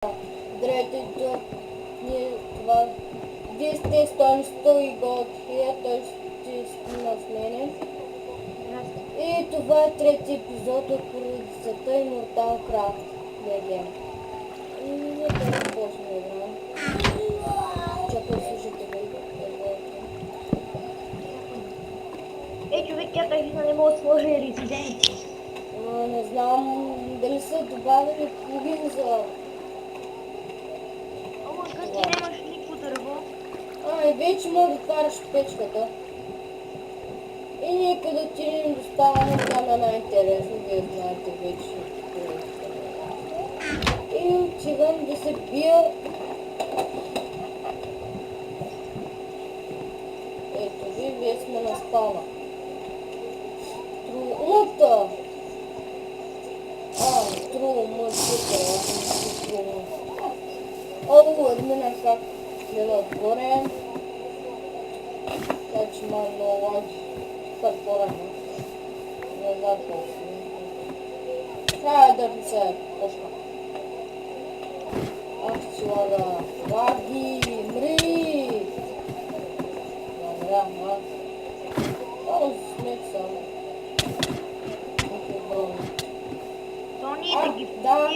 Здравейте, вие сте стойността и Готхия, той ще снима с мене. И това е трети епизод от поредицата Immortal Craft DG. И не трябва да почне да играем. Чакай, слушайте го. Човек, тя тази не може да сложи резиденция. Не знам дали са добавили плагин за... Ама къс ти нямаш никакво дърво? И вече може да караш печката. И ние къде отидем да ставаме, там е най-интересно, вие знаете вече. И отивам да се бия. Ето ви, вие сме на спална. Трулмата! Трулмата, админа как гледа отгоре. Така че има много лайки. Това е по-рано. Не знам какво си. Трябва да се почна. Ще лага. Лаги, мри! Добре, само смет само. Тони да ги Да.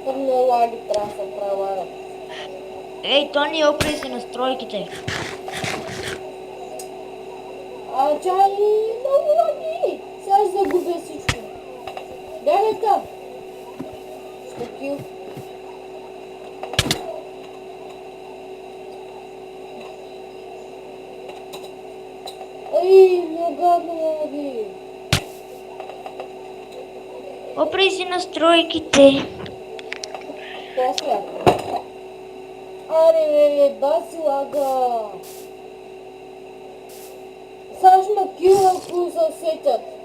Много лаги трябва да се права. Тони, опри се настройките. Чай, много лаги! Сега ще загубя всичко. Дядета! Скакил. Много лаги! Опри се настройките. После. Аре, баси лага! Саш ма кила, ако се усетят.